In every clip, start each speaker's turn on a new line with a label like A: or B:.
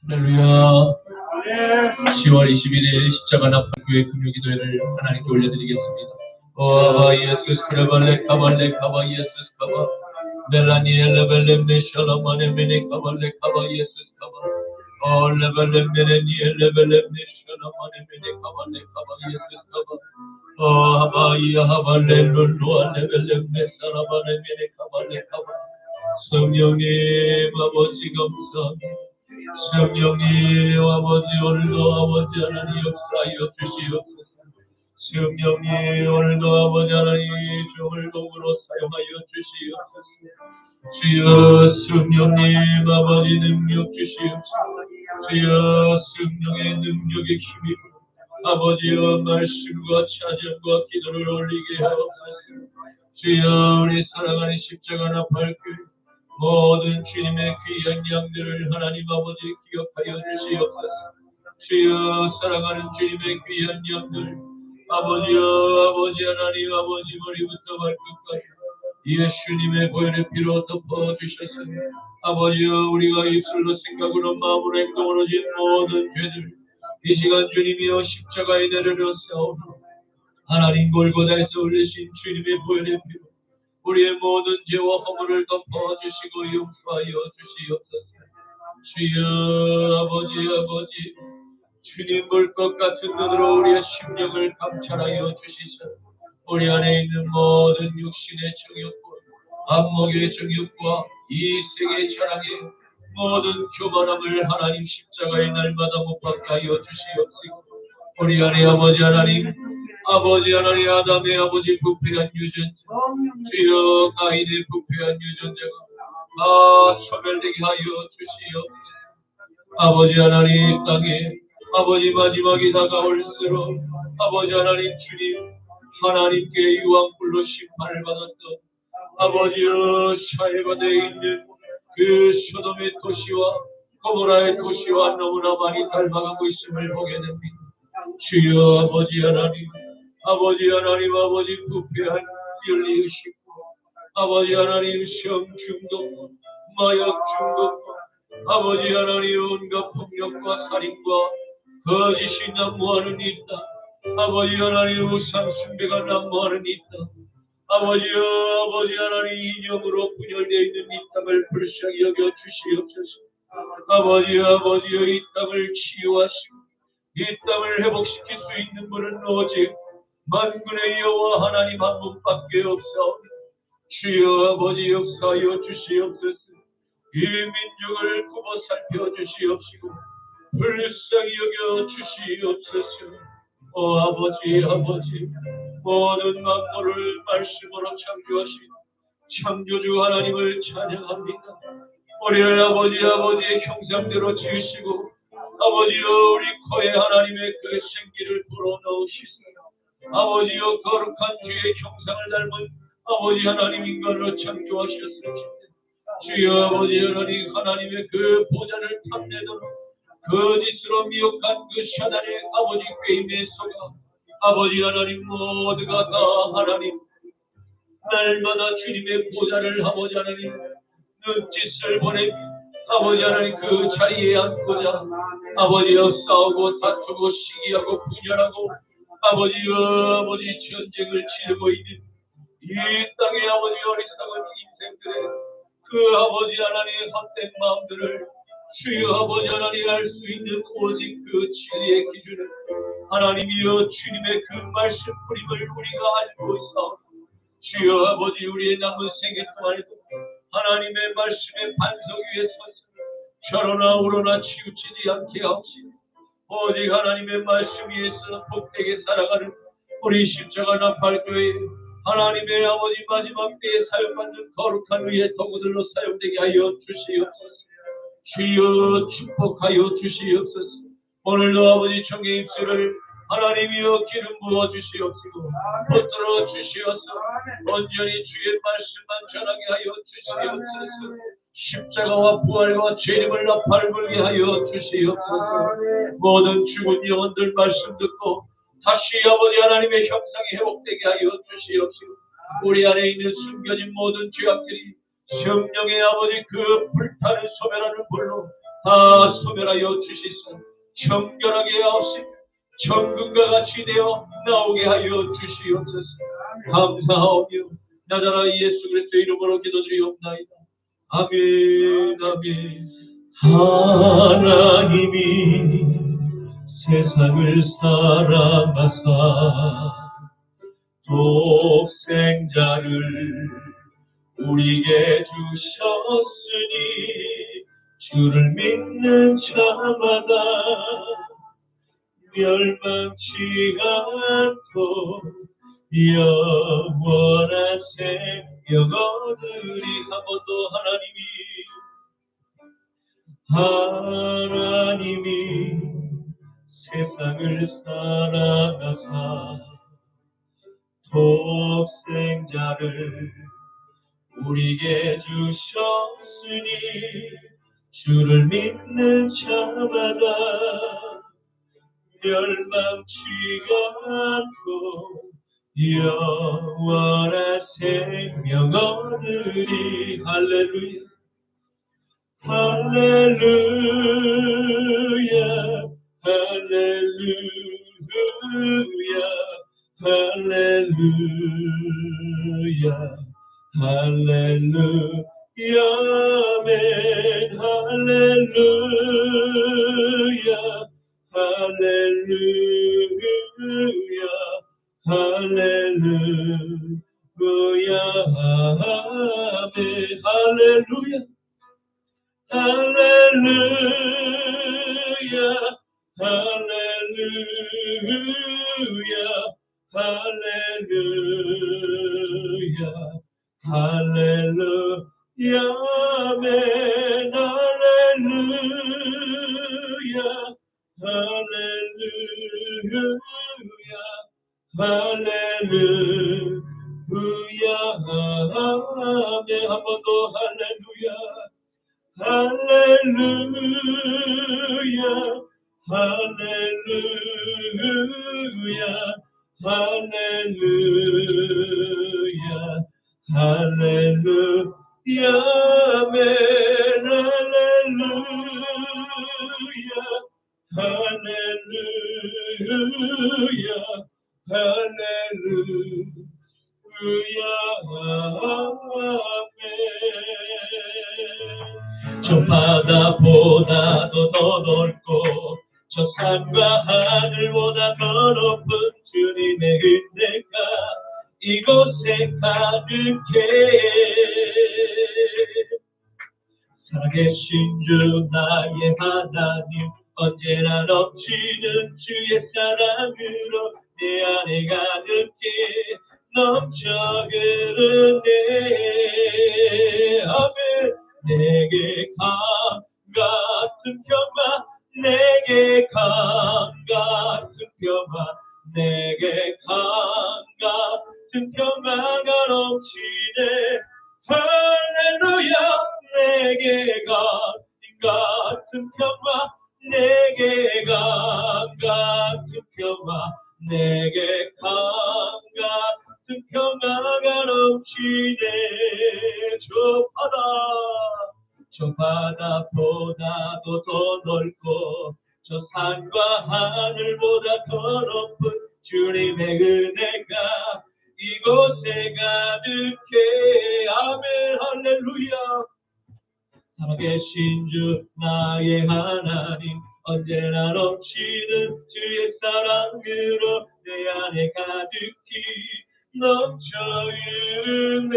A: 할렐루야. 10월 21일 십자가 납품교회 금요기도회를 하나님께 올려드리겠습니다. 아바 예수스 크레발레 카발레 카바 예수스 카바 멜라니엘레 벨렘네 샬라마네 메네 카발레 카바 예수스 카바 올레벨렘 메네니엘레 벨렘네 샬라마네 메네 카발레 카바 예수스 카바 아바이야 하발레 룰루알레 벨렘네 샬라마네 메네 카발레 카바 성령님 아버지 감사합니다. 성령님 아버지 오늘도 아버지 하나님 역사하여 주시옵소서. 성령님 오늘도 아버지 하나님 종을 도구로 사용하여 주시옵소서. 주여 성령님 아버지 능력 주시옵소서. 주여 성령의 능력의 힘이 아버지여 말씀과 찬양과 기도를 올리게 하옵소서. 주여 우리 사랑하는 십자가 나팔교회 모든 주님의 귀한 양들을 하나님 아버지 기억하여 주시옵소서. 주여 사랑하는 주님의 귀한 양들 아버지여 아버지 하나님 아버지 머리부터 발끝까지 예수님의 보혈의 피로 덮어주셨으니 아버지여 우리가 입술로 생각으로 마음으로 행동으로 지은 모든 죄들 이 시간 주님이여 십자가에 내려놓사오니 하나님 골고다에서 올리신 주님의 보혈의 피로 우리의 모든 죄와 허물을 덮어주시고 용서하여 주시옵소서. 주여 아버지 주님 볼 것 같은 눈으로 우리의 심령을 감찰하여 주시사 우리 안에 있는 모든 육신의 정욕과 안목의 정욕과 이 세계의 자랑의 모든 교만함을 하나님 십자가의 날마다 못 받게 하여 주시옵시고 우리 안에 아버지 하나님 아담의 아버지 부패한 유전자 주여 가인의 부패한 유전자가 소멸되게 하여 주시옵소서. 아버지 하나님 땅에 아버지 마지막이 다가올수록 아버지 하나님 주님 하나님께 유황불로 심판을 받았던 아버지여 사해바다에 있는 그 소돔의 도시와 고모라의 도시와 너무나 많이 닮아가고 있음을 보게 됩니다. 주여 아버지 하나님 아버지 부패한 윤리의식과 아버지 하나님 성 중독과 마약 중독과 아버지 하나님 온갖 폭력과 살인과 거짓이 난무하는 이 땅 아버지 하나님 우상 숭배가 난무하는 이 땅 아버지 하나님 인형으로 분열되어 있는 이 땅을 불쌍히 여겨 주시옵소서. 아버지여 이 땅을 치유하시고 이 땅을 회복시킬 수 있는 분은 오직 만군의 여호와 하나님 한 분밖에 없사오니 주여 아버지 역사하여 주시옵소서. 이 민족을 굽어 살펴 주시옵시고 불쌍히 여겨 주시옵소서. 아버지 모든 만물을 말씀으로 창조하신 창조주 하나님을 찬양합니다. 우리를 아버지의 형상대로 지으시고 아버지여 우리 코에 하나님의 그 생기를 불어넣으시소서. 아버지여 거룩한 주의 형상을 닮은 아버지 하나님 인간으로 창조하셨습니다. 주여 아버지 하나님의 그 보좌를 탐내도록 거짓으로 미혹한 그 사단의 아버지 꾀임에 속아 아버지 하나님 모두가 다 하나님 날마다 주님의 보좌를 아버지 하나님 눈짓을 보내며 아버지 하나님 그 자리에 앉고자 아버지여 싸우고 다투고 시기하고 분열하고 아버지 전쟁을 치르고 있는 이 땅의 아버지 어리석은 인생들의 그 아버지 하나님의 헛된 마음들을 주여 아버지 하나님 알 수 있는 오직 그 진리의 기준은 하나님이여 주님의 그 말씀 뿌림을 우리가 알고 있사오니 주여 아버지 우리의 남은 생애 동안에도 하나님의 말씀의 반석 위에 서서 저러나 우러나 치우치지 않게 하옵시고 오직 하나님의 말씀 위에서 복되게 살아가는 우리 십자가 나팔교회 하나님의 아버지 마지막 때에 사용받는 거룩한 위의 도구들로 사용되게 하여 주시옵소서. 주여 축복하여 주시옵소서. 오늘도 아버지 청의 입술을 하나님이여 기름 부어 주시옵시고 붙들어 주시옵소서. 온전히 주의 말씀만 전하게 하여 주시옵소서. 십자가와 부활과 재림을 나팔 불게 하여 주시옵소서. 모든 죽은 영혼들 말씀 듣고 다시 아버지 하나님의 형상이 회복되게 하여 주시옵시고 우리 안에 있는 숨겨진 모든 죄악들이 성령의 아버지 그 불타는 소멸하는 불로 소멸하여 주시소. 정결하게 하옵시고 정금과 같이 되어 나오게 하여 주시옵소서. 감사하며 나자라 예수 그리스도 이름으로 기도드리옵나이다. 아멘. 아멘. 하나님이 세상을 사랑하사 독생자를 우리에게 주셨으니 주를 믿는 자마다 멸망치 않고 영원한 생명 얻으리. 한 번 더 하나님이 세상을 사랑하사 독생자를 우리에게 주셨으니 주를 믿는 자마다 멸망치 않고 영원한 생명 얻으리. 할렐루야. 할렐루야. 할렐루야. 할렐루야. 할렐루야. 아멘. 할렐루야. 할렐루야. 할렐루야. 아멘. 할렐루야. 할렐루야. 할렐루야. 할렐루야. 할렐루야. 아멘. 할렐루야. 할렐루야. 할렐루야. 아멘. 한 번 더 할렐루야. 할렐루야. 할렐루야. 할렐루야. 할렐루야. 아멘. 할렐루야. 할렐루야. 할렐루야. 아멘. 저 바다보다도 더 넓고 저 산과 하늘보다 더 높은 주님의 은혜가 이곳에 가득해. 살아계신 주 나의 하나님 언제나 넘치는 주의 사랑으로 내 안에 가득해 넘쳐 흐르네. 아멘. 내게 강 같은 평화, 내게 강 같은 평화, 내게 강 같은 평화가 넘치네. 할렐루야. 내게 강 같은 평화, 내게 강 같은 평화, 내게 강 같은 평화가 넘치네. 저 바다보다도 더 넓고 저 산과 하늘보다 더 높은 주님의 은혜가 이곳에 가득해. 아멘. 할렐루야. 살아계신 주 나의 하나님 언제나 넘치는 주의 사랑으로 내 안에 가득히 넘쳐 흐르네.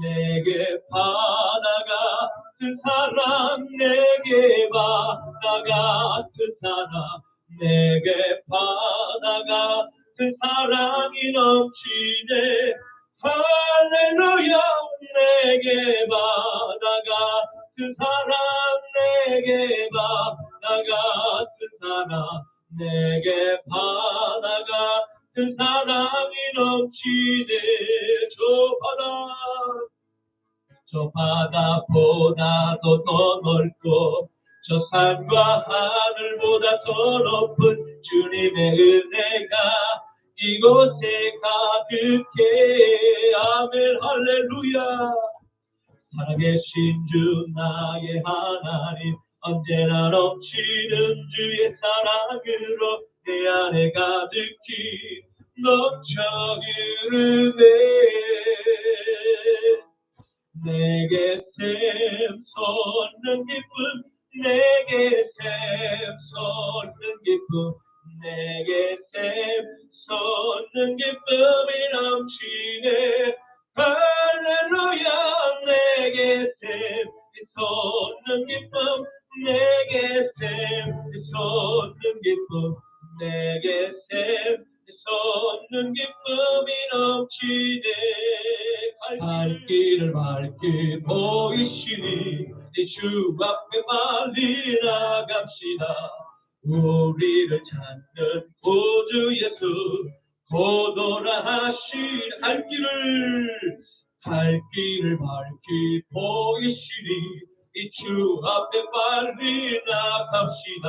A: 내게 바다 같은 사랑, 내게 바다 같은 사랑, 내게 바다 같은 사랑이 넘치네. 할렐루야. 내게 바다 같은 사랑, 내게 바다 같은 사랑, 내게 바다 같은 사랑이 넘치네. 저 바다보다도 더 넓고 저 산과 하늘보다 더 높은 주님의 은혜가 이곳에 가득해. 아멘. 할렐루야. 살아계신 주 나의 하나님, 언제나 넘치는 주의 사랑으로 내 안에 가득히 넘쳐 흐르네. 내게 샘솟는 기쁨, 내게 샘솟는 기쁨, 내게 샘솟는 기쁨이 넘치네. 할렐루야. 내게 샘솟는 기쁨, 내게 샘솟는 기쁨, 내게 샘솟는 기쁨이 넘치네. 갈 길을 밝히 보이시니 주 앞에 빨리 나갑시다. 우리를 찾는 구주 예수 고도라 하신 갈 길을 밝히 보이시니 주 앞에 빨리 나갑시다.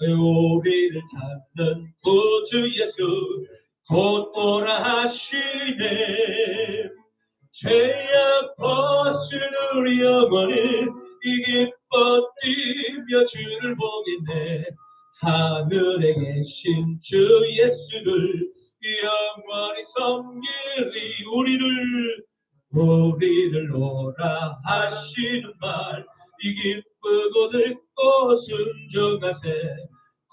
A: 우리를 찾는 구주 예수 고도라 하시네. 죄악 벗은 우리 영혼은 이 기뻐 뛰며 주를 보겠네. 하늘에 계신 주 예수를 영원히 섬기리. 우리를 오라 하시는 말 이 기쁘고 듣고 순종하세.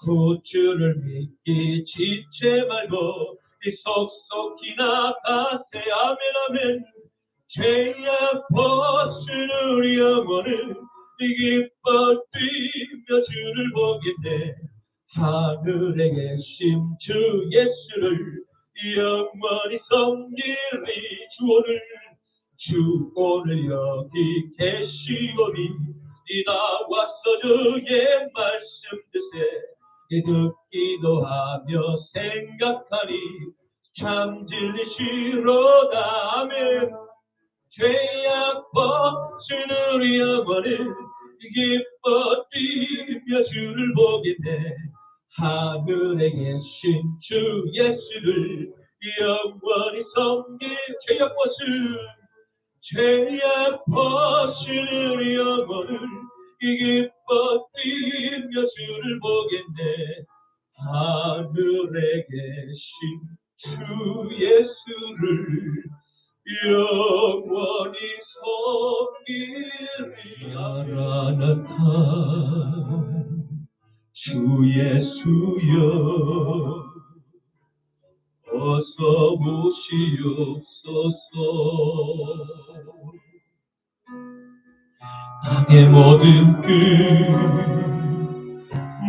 A: 구주를 믿기 지체 말고 이 속속히 나가세. 아멘 아멘. 죄악 벗은 우리 영혼은 이 기뻐 뛰며 주를 보겠네. 하늘에 계신 주 예수를 영원히 섬기리. 주 오늘 여기 계시오니 나와서 주의 말씀 듣세. 듣기도 하며 생각하니 참 진리시로다. 아멘. 죄악 벗은 우리 영혼은 기뻐 뛰며 주를 보겠네. 하늘에 계신 주 예수를 영원히 섬길. 죄악 벗은 우리 영혼은 기뻐 뛰며 주를 보겠네. 하늘에 계신 주 예수를 영원히 섬기리. 마라나타 주 예수여 어서 오시옵소서. 땅의 모든 끝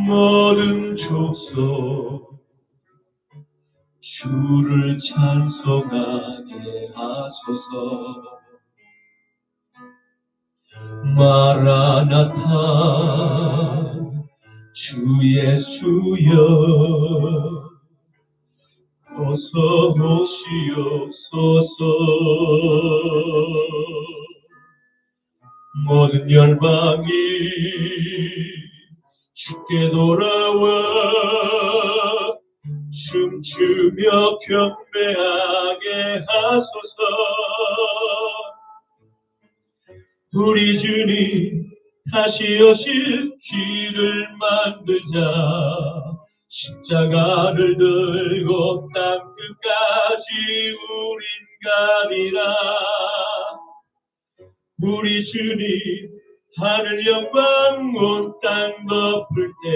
A: 모든 족속 주를 찬송하게 하소서. 마라나타 주 예수여 어서 오시옵소서. 모든 열방이 주께 돌아와 춤추며 경배하게 하소서. 우리 주님 다시 오실 길을 만들자. 십자가를 들고 땅끝까지 우린 가리라. 우리 주님 하늘 영광 온 땅 덮을 때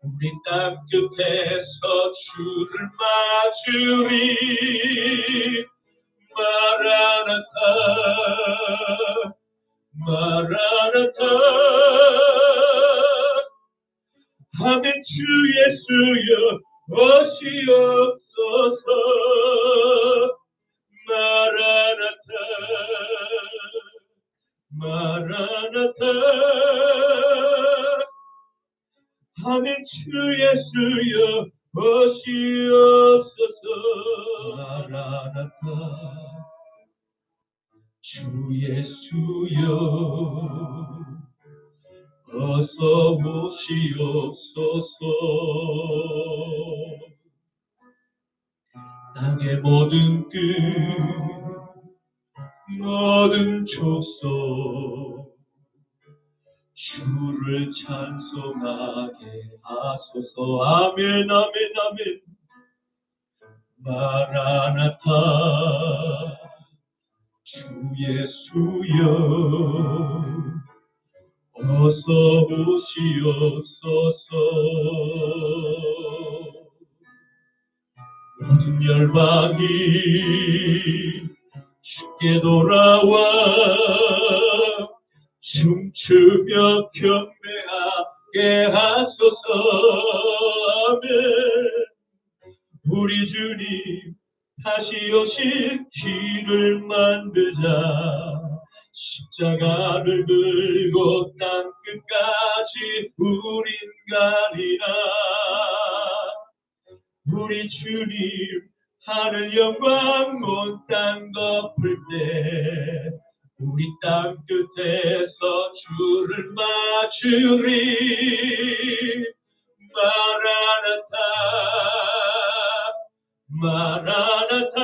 A: 우리 땅 끝에서 주를 맞으리. 마라나타 마라나타. 아멘. 주 예수여 오시옵소서. 마라나타 마라나타. 아멘. 주 예수여 오시옵소서. 마라나타 주 예수여 어서 오시옵소서. 땅의 모든 끝 모든 족속 주를 찬송하게 하소서. 아멘 아멘 아멘. 마라나타 주 예수여 어서 오시옵소서. 모든 열방이 주께 돌아와 춤추며 경배하게 하소서. 아멘. 우리 주님 다시 오실 길을 만들자. 십자가를 들고 땅 끝까지 우린 가리라. 우리 주님 하늘 영광 온 땅 덮을 때 우리 땅 끝에서 주를 맞으리. 마라나타 마라나타.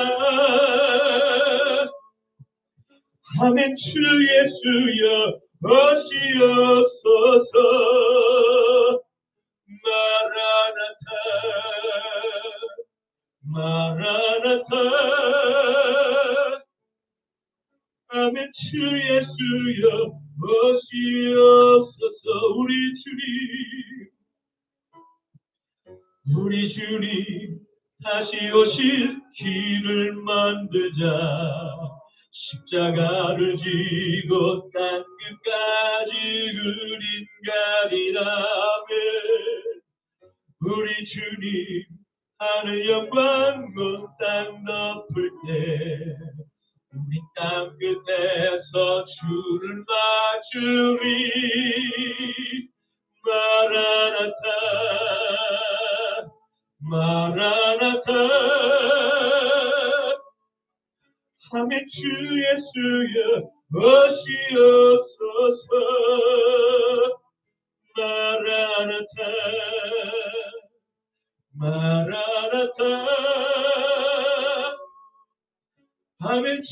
A: 아멘. 주 예수여 오시옵소서. 마라나타 마라나타. 아멘. 주 예수여 오시옵소서. 우리 주님 다시 오실 길을 만들자. 십자가를 지고 땅 끝까지 우린 가리라. 우리 주님 하늘 영광 온 땅 덮을 때 우리 땅 끝에서 주를 맞으리. 마라나타 마라나타. 아멘. 주 예수여 오시옵소서. 마라나타 마라나타. 아멘. 주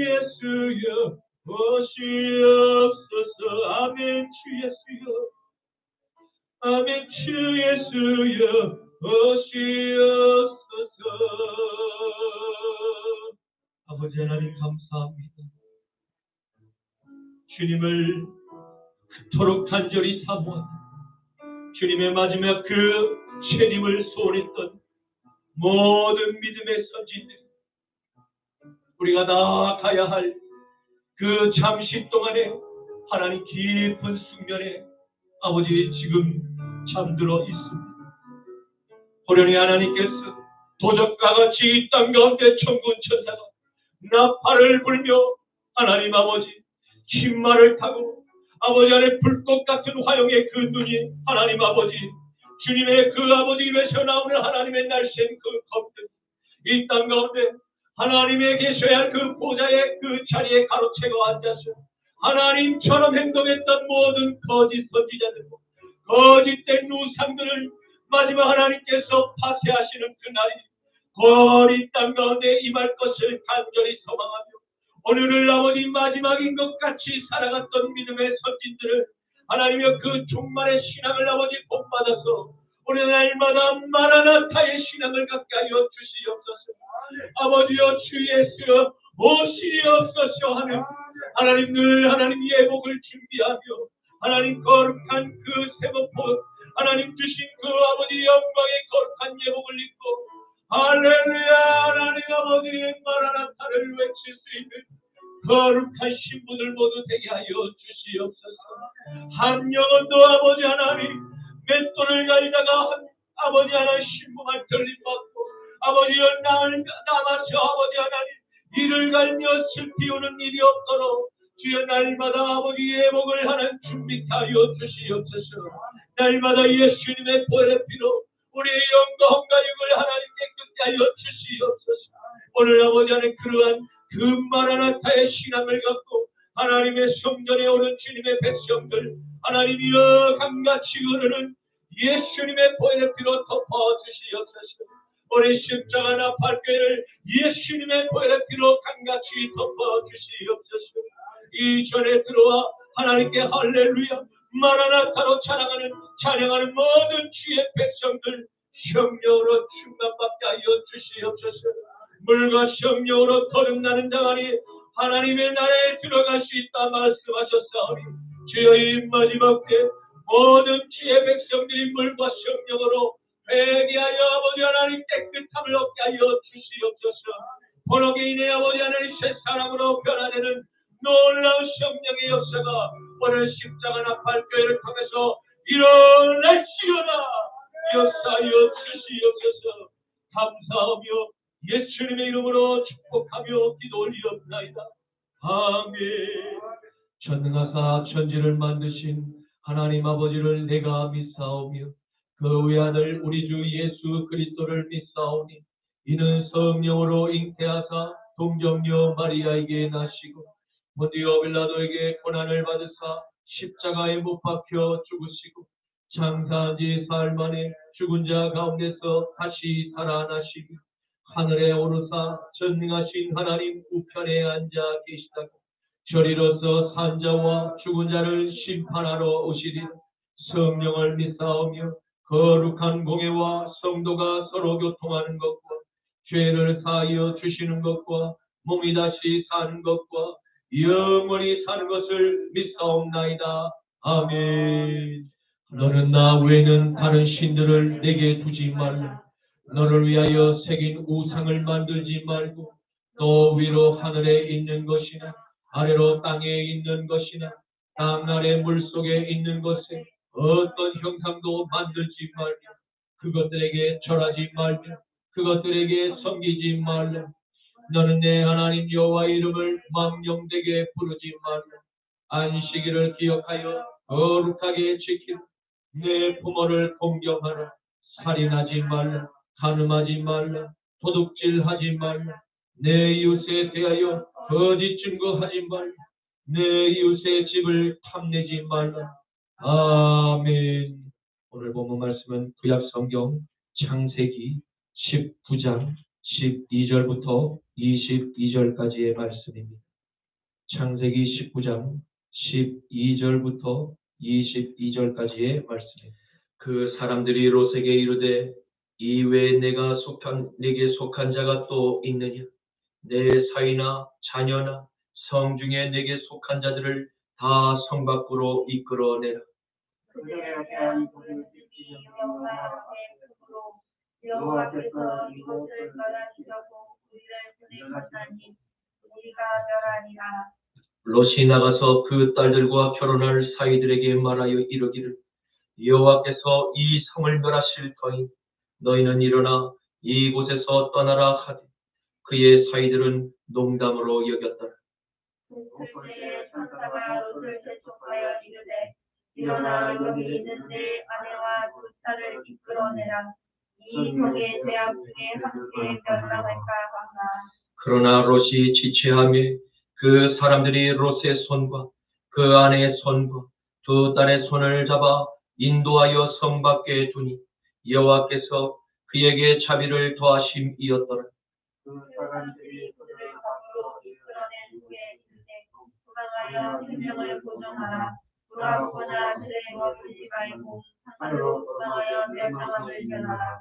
A: 예수여 오시옵소서. 아멘. 주 예수여. 아멘. 주 예수여 오시옵소서. 아버지 하나님 감사합니다. 주님을 그토록 간절히 사모하는 주님의 마지막 그 재림을 소원했던 모든 믿음의 선진들, 우리가 나아가야 할 그 잠시 동안에 하나님 깊은 숙면에 아버지 지금 잠들어 있습니다. 호련히 하나님께서 도적과 같이 이 땅 가운데 천군 천사가 나팔을 불며 하나님 아버지 신말을 타고 아버지 안에 불꽃 같은 화용의 그 눈이 하나님 아버지 주님의 그 아버지 입에서 나오는 하나님의 날쌘 그 검들 이 땅 가운데 하나님의 계셔야 할 그 보좌의 그 자리에 가로채고 앉아서 하나님처럼 행동했던 모든 거짓 선지자들과 거짓된 우상들을 마지막 하나님께서 파쇄하시는 그날이 거리 땅 가운데 임할 것을 간절히 소망하며 오늘을 아버지 마지막인 것 같이 살아갔던 믿음의 선진들을 하나님의 그 종말의 신앙을 아버지 본받아서 오늘 날마다 마라나타의 신앙을 갖게 하여 주시옵소서. 아버지여 주 예수여 오시옵소서 하는 하나님 늘 하나님 예복을 준비하며 하나님 거룩한 그 세번포 하나님 주신 그 아버지 영광의 거룩한 예복을 입고 할렐루야 하나님 아버지의 마라나타를 외칠 수 있는 거룩한 신부들 모두 되게 하여 주시옵소서. 한 영혼도 아버지 하나님 맷돌을 가리다가 아버지 하나님 신부만 들림받고 아버지여 남아서 아버지 하나님 이를 갈며 슬피우는 일이 없도록 주여 날마다 아버지 예복을 하는 준비케 하여 주시옵소서. 날마다 예수님의 보혈의 피로 우리의 영광과 육을 하나님께 깨끗게 하여 주시옵소서. 오늘 아버지 하나님 그러한 그 마라나타의 신앙을 갖고 하나님의 성전에 오는 주님의 백성들 하나님이여 강같이 흐르는 예수님의 보혈의 피로 덮어주시옵소서. 우리 십자가 나팔교회를 예수님의 보혈의 피로 강같이 덮어주시옵소서. 할렐루야. 마라나타로 찬양하는 모든 주의 백성들 성령으로 충만받게 하여 주시옵소서. 물과 성령으로 거듭나는 자만이 하나님의 나라에 들어갈 수 있다 말씀하셨사오니 주여 이 마지막 때 모든 주의 백성들이 물과 성령으로 회개하여 아버지 하나님 깨끗함을 얻게 하여 주시옵소서. 본옥에 인해 아버지 하나님 새 사람으로 변화되는 놀라운 성령의 역사가 오늘 십자가 나팔교회를 통해서 일어날지어다. 역사하여 주시옵소서. 감사하며 예수님의 이름으로 축복하며 기도 올리옵나이다. 아멘. 전능하사 천지를 만드신 하나님 아버지를 내가 믿사오며 그 외아들 우리 주 예수 그리스도를 믿사오니 이는 성령으로 잉태하사 동정녀 마리아에게 나시고 본디오 빌라도에게 고난을 받으사 십자가에 못 박혀 죽으시고 장사한 지 사흘 만에 죽은 자 가운데서 다시 살아나시고 하늘에 오르사 전능하신 하나님 우편에 앉아 계시다고 저리로서 산자와 죽은 자를 심판하러 오시리라. 성령을 믿사오며 거룩한 공예와 성도가 서로 교통하는 것과 죄를 사하여 주시는 것과 몸이 다시 사는 것과 영원히 사는 것을 믿사옵나이다. 아멘. 너는 나 외에는 다른 신들을 내게 두지 말라. 너를 위하여 새긴 우상을 만들지 말고 또 위로 하늘에 있는 것이나 아래로 땅에 있는 것이나 땅 아래 물속에 있는 것에 어떤 형상도 만들지 말며 그것들에게 절하지 말며 그것들에게 섬기지 말라. 너는 내 하나님 여호와의 이름을 망령되게 부르지 말라. 안식일을 기억하여 거룩하게 지키라. 내 부모를 공경하라. 살인하지 말라. 간음하지 말라. 도둑질하지 말라. 내 이웃에 대하여 거짓 증거하지 말라. 내 이웃의 집을 탐내지 말라. 아멘. 오늘 본문 말씀은 구약 성경 창세기 19장 12절부터 22절까지의 말씀입니다. 창세기 19장 12절부터 22절까지의 말씀입니다. 그 사람들이 롯에게 이르되 이외에 내게 속한 자가 또 있느냐? 내 사위나 자녀나 성 중에 내게 속한 자들을 다 성 밖으로 이끌어내라.
B: 여호와께서 이곳을 떠나시려고 우리를 보내셨나니 우리가 멸하리라.
A: 롯이 나가서 그 딸들과 결혼할 사위들에게 말하여 이르기를 여호와께서 이 성을 멸하실 터이니 너희는 일어나 이곳에서 떠나라 하되 그의 사위들은 농담으로 여겼더라.
B: 그때에 천사가 롯을 재촉하여 이르되 일어나 여기 있는 내 아내와 두 딸을 이끌어내라. 이 성의 죄악 중에 함께 멸망할까 하나.
A: 그러나 롯이 지체하며 그 사람들이 롯의 손과 그 아내의 손과 두 딸의 손을 잡아 인도하여 성 밖에 두니 여호와께서 그에게 자비를 더하심이었더라.
B: 그 사람들이 그들을 성으로 이끌어낸 후에 이르되 도망하여 생명을 보존하라. 돌아오거나 들에 머물지 말고 산으로 도망하여 멸망함을 면하라.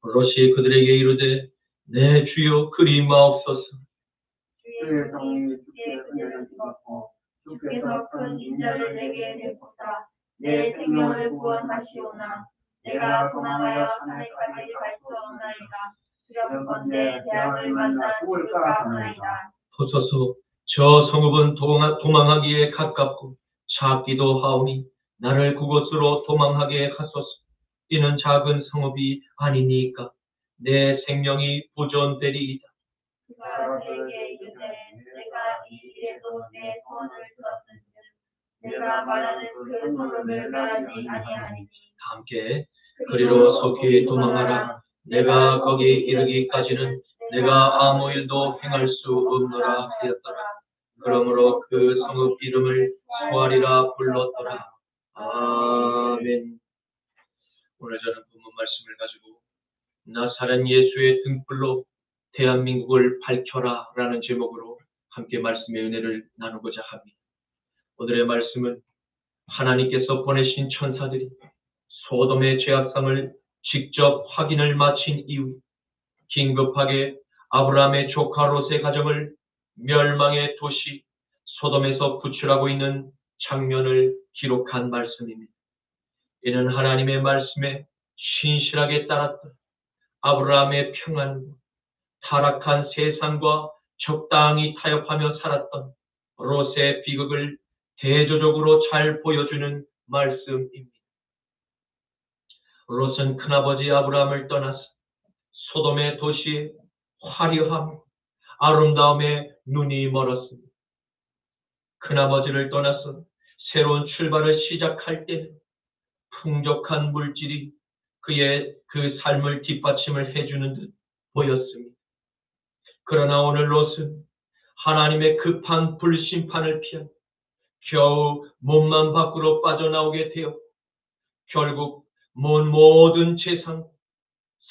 A: 롯이 그들에게 이르되 내 주여 그리 마옵소서.
B: 주의 성이 주께 은혜를 주었고 주께서 큰 인자를 내게 베푸사 내 생명을 구원하시오나 내가 도망하여 산에까지 갈 수 없나이다. 두렵건대 재앙을 만나 죽을까 하나이다.
A: 보소서 저 성읍은 도망하기에 가깝고 작기도 하오니 나를 그곳으로 도망하게 하소서. 이는 작은 성읍이 아니니까 내 생명이 보존되리이다.
B: 그가 그에게 이르되 내가 이 일에도 내 소원을 들었은즉 내가 말하는 그 성읍을 멸하지 아니하리니.
A: 함께 그리로 속히 도망하라. 내가 거기 이르기까지는 내가 아무 일도 행할 수 없노라 하였더라. 그러므로 그 성읍 이름을 소알이라 불렀더라. 아멘. 오늘 저는 본문 말씀을 가지고 나사렛 예수의 등불로 대한민국을 밝혀라 라는 제목으로 함께 말씀의 은혜를 나누고자 합니다. 오늘의 말씀은 하나님께서 보내신 천사들이 소돔의 죄악상을 직접 확인을 마친 이후 긴급하게 아브라함의 조카 롯의 가정을 멸망의 도시 소돔에서 구출하고 있는 장면을 기록한 말씀입니다. 이는 하나님의 말씀에 신실하게 따랐던 아브라함의 평안과 타락한 세상과 적당히 타협하며 살았던 롯의 비극을 대조적으로 잘 보여주는 말씀입니다. 롯은 큰아버지 아브라함을 떠나서 소돔의 도시의 화려함, 아름다움에 눈이 멀었습니다. 큰아버지를 떠나서 새로운 출발을 시작할 때는 풍족한 물질이 그의 그 삶을 뒷받침을 해주는 듯 보였습니다. 그러나 오늘 롯은 하나님의 급한 불심판을 피한 겨우 몸만 밖으로 빠져나오게 되었고 결국 모든 재산,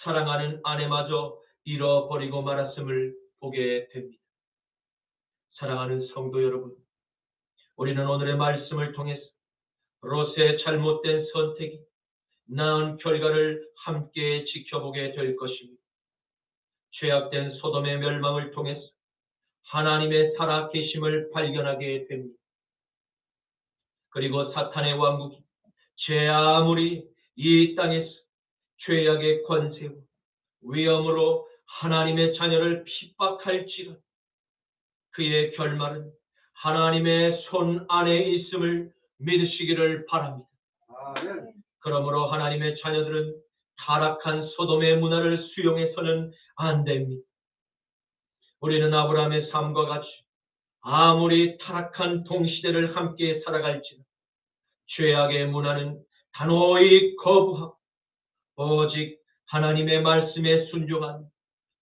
A: 사랑하는 아내마저 잃어버리고 말았음을 보게 됩니다. 사랑하는 성도 여러분, 우리는 오늘의 말씀을 통해서 롯의 잘못된 선택이 낳은 결과를 함께 지켜보게 될 것입니다. 죄악된 소돔의 멸망을 통해서 하나님의 살아계심을 발견하게 됩니다. 그리고 사탄의 왕국이 제 아무리 이 땅에서 죄악의 권세와 위험으로 하나님의 자녀를 핍박할지라도 그의 결말은 하나님의 손 안에 있음을 믿으시기를 바랍니다. 그러므로 하나님의 자녀들은 타락한 소돔의 문화를 수용해서는 안 됩니다. 우리는 아브라함의 삶과 같이 아무리 타락한 동시대를 함께 살아갈지라도 죄악의 문화는 단호히 거부하고 오직 하나님의 말씀에 순종한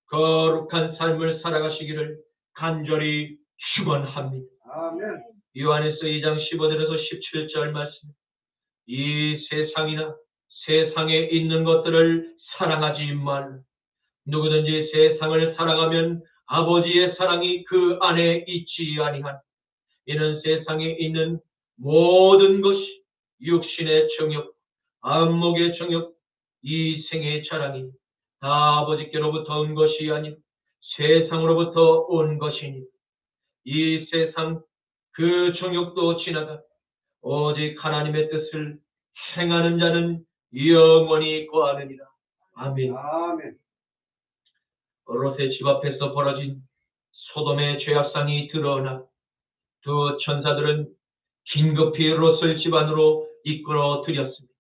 A: 거룩한 삶을 살아가시기를 간절히 축원합니다. 요한에서 2장 15절에서 17절 말씀, 이 세상이나 세상에 있는 것들을 사랑하지 말라. 누구든지 세상을 사랑하면 아버지의 사랑이 그 안에 있지 아니하니 이는 세상에 있는 모든 것이 육신의 정욕, 안목의 정욕, 이생의 자랑이 다 아버지께로부터 온 것이 아니라 세상으로부터 온 것이니 이 세상 그 정욕도 지나가 오직 하나님의 뜻을 행하는 자는 영원히 거하느니라. 아멘. 롯의 집 앞에서 벌어진 소돔의 죄악상이 드러나 두 천사들은 긴급히 롯을 집 안으로 이끌어 들였습니다.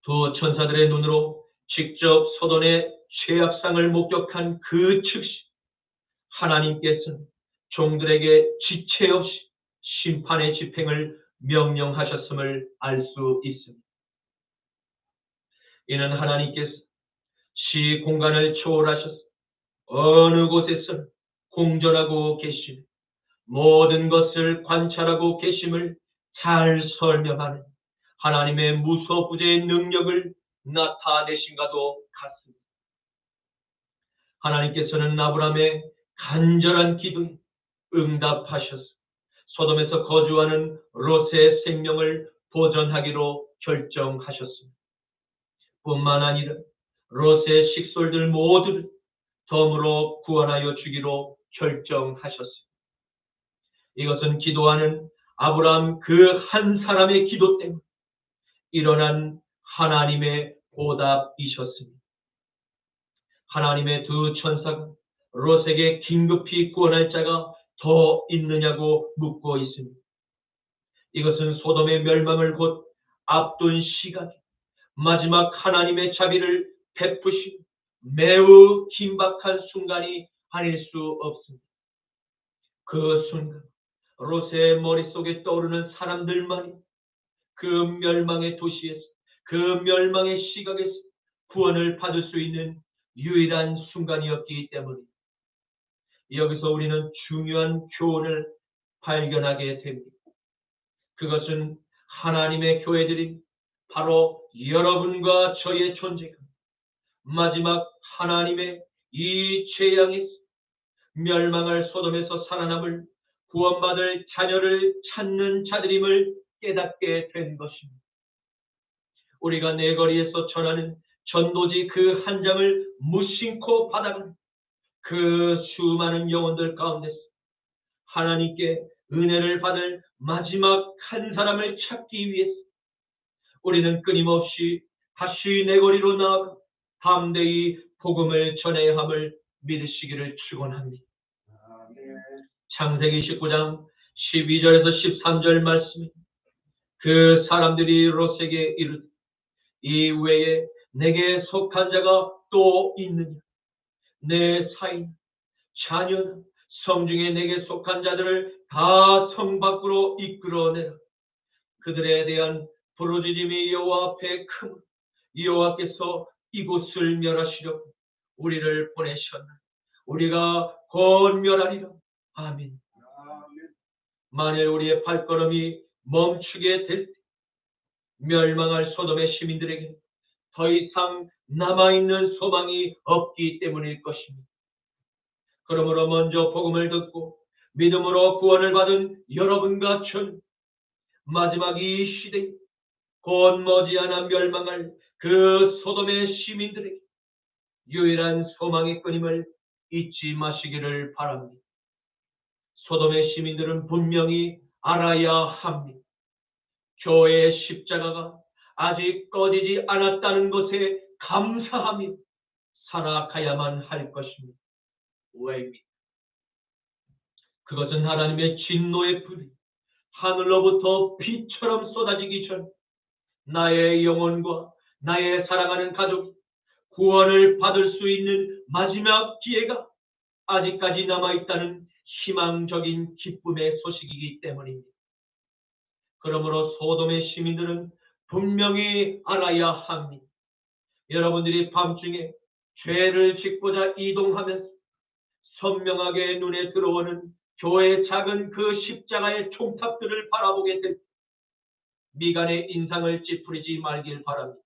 A: 두 천사들의 눈으로 직접 소돔의 죄악상을 목격한 그 즉시 하나님께서는 종들에게 지체 없이 심판의 집행을 명령하셨음을 알 수 있습니다. 이는 하나님께서 시 공간을 초월하셔서 어느 곳에서 공존하고 계시며 모든 것을 관찰하고 계심을 잘 설명하는 하나님의 무소부재의 능력을 나타내신가도 같습니다. 하나님께서는 아브라함의 간절한 기도에 응답하셔서 소돔에서 거주하는 롯의 생명을 보존하기로 결정하셨습니다. 뿐만 아니라 롯의 식솔들 모두를 덤으로 구원하여 주기로 결정하셨습니다. 이것은 기도하는 아브라함 그 한 사람의 기도 때문에 일어난 하나님의 보답이셨습니다. 하나님의 두 천사가 롯에게 긴급히 구원할 자가 더 있느냐고 묻고 있습니다. 이것은 소돔의 멸망을 곧 앞둔 시각에 마지막 하나님의 자비를 베푸신 매우 긴박한 순간이 아닐 수 없습니다. 그 순간 롯의 머릿속에 떠오르는 사람들만이 그 멸망의 도시에서 그 멸망의 시각에서 구원을 받을 수 있는 유일한 순간이었기 때문입니다. 여기서 우리는 중요한 교훈을 발견하게 됩니다. 그것은 하나님의 교회들이 바로 여러분과 저의 존재가 마지막 하나님의 이 재앙에서 멸망할 소돔에서 살아남을 구원받을 자녀를 찾는 자들임을 깨닫게 된 것입니다. 우리가 내거리에서 전하는 전도지 그 한 장을 무심코 받아가는 그 수많은 영혼들 가운데서 하나님께 은혜를 받을 마지막 한 사람을 찾기 위해서 우리는 끊임없이 다시 내거리로 나아가 담대히 복음을 전해야 함을 믿으시기를 축원합니다. 창세기 19장 12절에서 13절 말씀에 그 사람들이 롯에게 이르되 이 외에 내게 속한 자가 또 있느냐? 내 사인, 자녀나 성중에 내게 속한 자들을 다 성 밖으로 이끌어내라. 그들에 대한 부르짖음이 여호와 앞에 크므로 여호와께서 이곳을 멸하시려고 우리를 보내셨나. 우리가 곧 멸하리라. 아멘. 만일 우리의 발걸음이 멈추게 될 때 멸망할 소돔의 시민들에게 더 이상 남아있는 소망이 없기 때문일 것입니다. 그러므로 먼저 복음을 듣고 믿음으로 구원을 받은 여러분과 전 마지막 이 시대에 곧 머지않아 멸망할 그 소돔의 시민들에게 유일한 소망의 끊임을 잊지 마시기를 바랍니다. 소돔의 시민들은 분명히 알아야 합니다. 교회의 십자가가 아직 꺼지지 않았다는 것에 감사하며 살아가야만 할 것입니다. 왜입니까? 그것은 하나님의 진노의 불이 하늘로부터 비처럼 쏟아지기 전 나의 영혼과 나의 사랑하는 가족이 구원을 받을 수 있는 마지막 기회가 아직까지 남아있다는 희망적인 기쁨의 소식이기 때문입니다. 그러므로 소돔의 시민들은 분명히 알아야 합니다. 여러분들이 밤중에 죄를 짓고자 이동하면서 선명하게 눈에 들어오는 교회의 작은 그 십자가의 총탑들을 바라보게 될 때 미간의 인상을 찌푸리지 말길 바랍니다.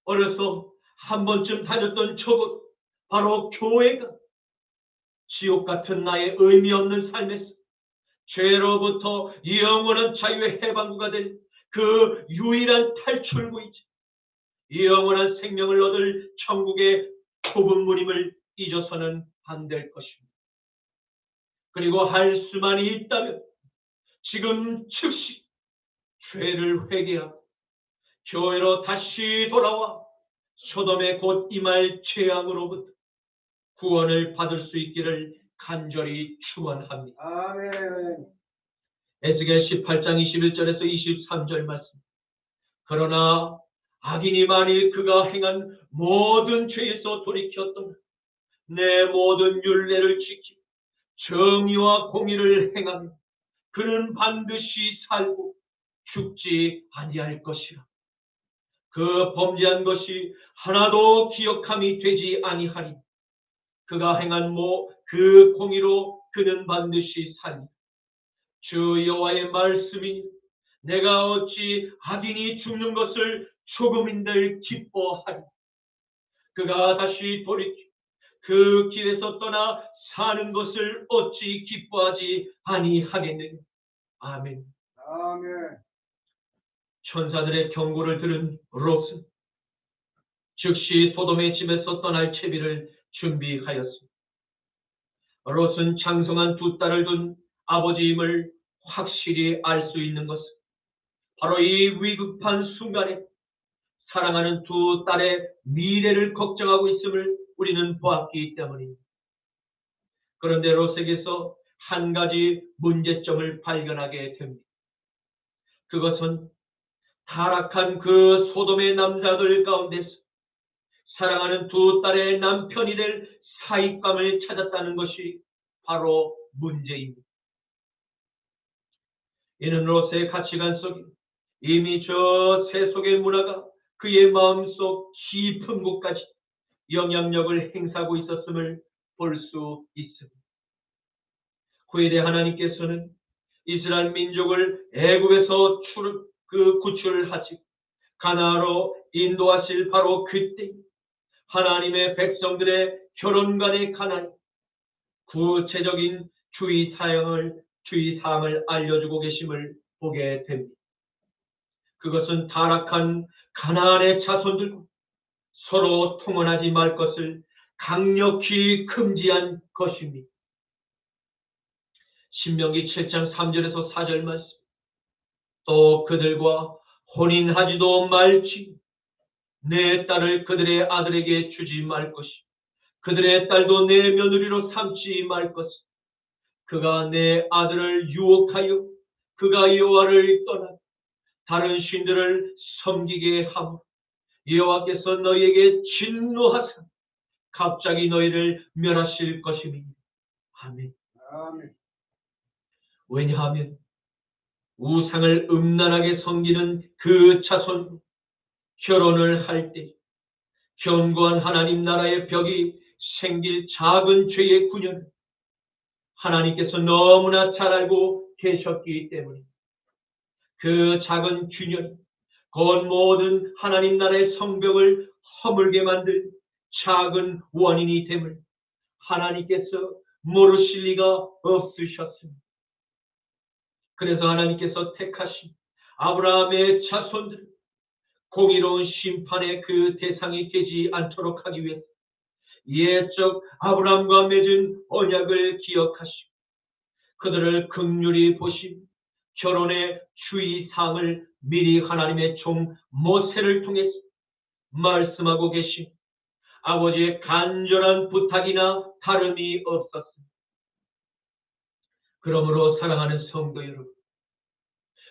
A: 어려서 한 번쯤 다녔던 저곳 바로 교회가 지옥 같은 나의 의미 없는 삶에서 죄로부터 영원한 자유의 해방구가 된 그 유일한 탈출구이자 영원한 생명을 얻을 천국의 좁은 문임을 잊어서는 안 될 것입니다. 그리고 할 수만이 있다면 지금 즉시 죄를 회개하고 교회로 다시 돌아와 소돔의 곧 임할 재앙으로부터 구원을 받을 수 있기를 간절히 축원합니다.
B: 아멘.
A: 에스겔 18장 21절에서 23절 말씀. 그러나 악인이 만일 그가 행한 모든 죄에서 돌이켰던 내 모든 율례를 지키고 정의와 공의를 행하며 그는 반드시 살고 죽지 아니할 것이라. 그 범죄한 것이 하나도 기억함이 되지 아니하니 그가 행한 그 공의로 그는 반드시 살리라. 주 여호와의 말씀이 내가 어찌 악인이 죽는 것을 조금인들 기뻐하리. 그가 다시 돌이켜 그 길에서 떠나 사는 것을 어찌 기뻐하지 아니하겠느냐. 아멘.
B: 아멘.
A: 천사들의 경고를 들은 롯은 즉시 소돔의 집에서 떠날 채비를 준비하였습니다. 롯은 장성한 두 딸을 둔 아버지임을 확실히 알 수 있는 것은 바로 이 위급한 순간에 사랑하는 두 딸의 미래를 걱정하고 있음을 우리는 보았기 때문입니다. 그런데 롯에게서 한 가지 문제점을 발견하게 됩니다. 그것은 타락한 그 소돔의 남자들 가운데서 사랑하는 두 딸의 남편이 될 사익감을 찾았다는 것이 바로 문제입니다. 이는 롯의 가치관 속에 이미 저 세속의 문화가 그의 마음속 깊은 곳까지 영향력을 행사하고 있었음을 볼 수 있습니다. 후일에 하나님께서는 이스라엘 민족을 애굽에서 구출하시고 가나안으로 인도하실 바로 그때 하나님의 백성들의 결혼관의 가난이 구체적인 주의사항을 알려주고 계심을 보게 됩니다. 그것은 타락한 가나안의 자손들과 서로 통혼하지 말 것을 강력히 금지한 것입니다. 신명기 7장 3절에서 4절 말씀. 또 그들과 혼인하지도 말지, 내 딸을 그들의 아들에게 주지 말 것이, 그들의 딸도 내 며느리로 삼지 말 것이, 그가 내 아들을 유혹하여 그가 여호와를 떠나 다른 신들을 섬기게 하므로 여호와께서 너희에게 진노하사 갑자기 너희를 멸하실 것입니다. 아멘. 왜냐하면 우상을 음란하게 섬기는 그 자손 결혼을 할 때 견고한 하나님 나라의 벽이 생길 작은 죄의 군현을 하나님께서 너무나 잘 알고 계셨기 때문에 그 작은 균열이 곧 모든 하나님 나라의 성벽을 허물게 만들 작은 원인이 됨을 하나님께서 모르실 리가 없으셨습니다. 그래서 하나님께서 택하신 아브라함의 자손들을 공의로운 심판의 그 대상이 되지 않도록 하기 위해 옛적 아브라함과 맺은 언약을 기억하시고 그들을 긍휼히 보시고 결혼의 주의사항을 미리 하나님의 종 모세를 통해서 말씀하고 계신 아버지의 간절한 부탁이나 다름이 없었습니다. 그러므로 사랑하는 성도 여러분,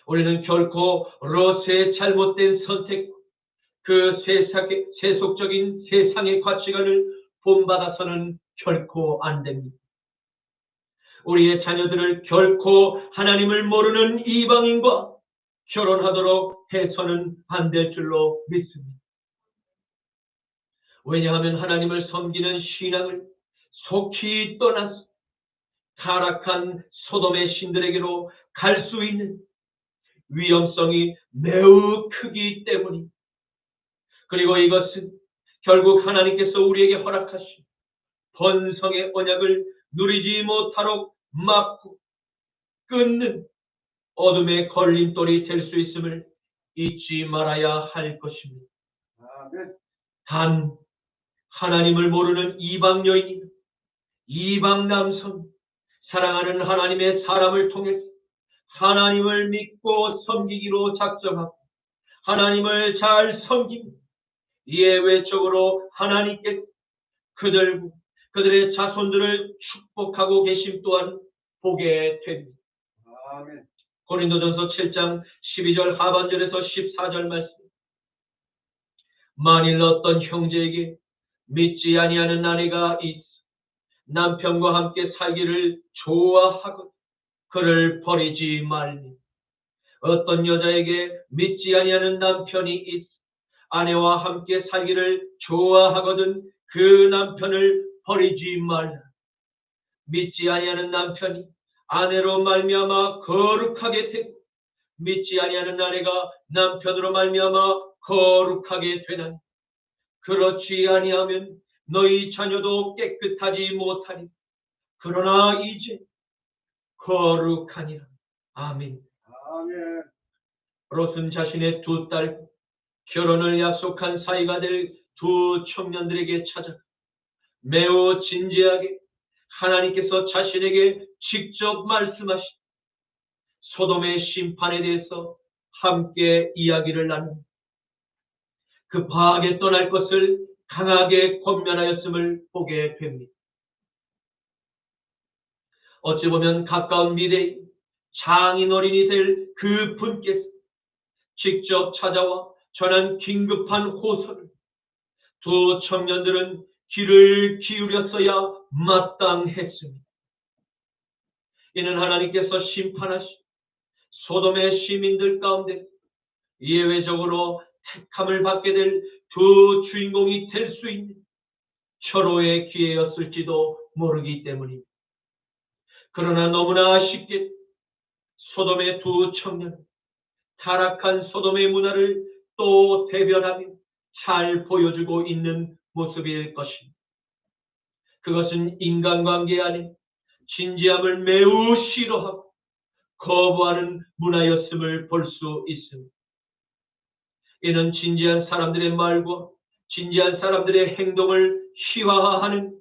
A: 우리는 결코 롯의 잘못된 선택, 그 세속적인 세상의 가치관을 본받아서는 결코 안 됩니다. 우리의 자녀들을 결코 하나님을 모르는 이방인과 결혼하도록 해서는 안 될 줄로 믿습니다. 왜냐하면 하나님을 섬기는 신앙을 속히 떠나서 타락한 소돔의 신들에게로 갈 수 있는 위험성이 매우 크기 때문입니다. 그리고 이것은 결국 하나님께서 우리에게 허락하신 번성의 언약을 누리지 못하도록 막고 끊는 어둠의 걸림돌이 될 수 있음을 잊지 말아야 할 것입니다. 단 하나님을 모르는 이방 여인이나 이방 남성, 사랑하는 하나님의 사람을 통해서 하나님을 믿고 섬기기로 작정하고 하나님을 잘 섬기며 예외적으로 하나님께 그들의 자손들을 축복하고 계심 또한 보게 됩니다. 아멘. 고린도전서 7장 12절 하반절에서 14절 말씀. 만일 어떤 형제에게 믿지 아니하는 아내가 있어 남편과 함께 살기를 좋아하고 그를 버리지 말니, 어떤 여자에게 믿지 아니하는 남편이 있어 아내와 함께 살기를 좋아하거든 그 남편을 버리지 말라. 믿지 아니하는 남편이 아내로 말미암아 거룩하게 되고 믿지 아니하는 아내가 남편으로 말미암아 거룩하게 되나니, 그렇지 아니하면 너희 자녀도 깨끗하지 못하니 그러나 이제 거룩하니라. 아멘. 아멘. 롯은 자신의 두 딸 결혼을 약속한 사이가 될 두 청년들에게 찾아 매우 진지하게 하나님께서 자신에게 직접 말씀하신 소돔의 심판에 대해서 함께 이야기를 나누고 급하게 떠날 것을 강하게 권면하였음을 보게 됩니다. 어찌 보면 가까운 미래에 장인어른이 될 그 분께서 직접 찾아와 전한 긴급한 호소를 두 청년들은 귀를 기울였어야 마땅했습니다. 이는 하나님께서 심판하신 소돔의 시민들 가운데 예외적으로 택함을 받게 될 두 주인공이 될 수 있는 철호의 기회였을지도 모르기 때문입니다. 그러나 너무나 쉽게 소돔의 두 청년, 타락한 소돔의 문화를 또 대변하며 잘 보여주고 있는 모습일 것입니다. 그것은 인간관계 안에 진지함을 매우 싫어하고 거부하는 문화였음을 볼 수 있습니다. 이는 진지한 사람들의 말과 진지한 사람들의 행동을 희화화하는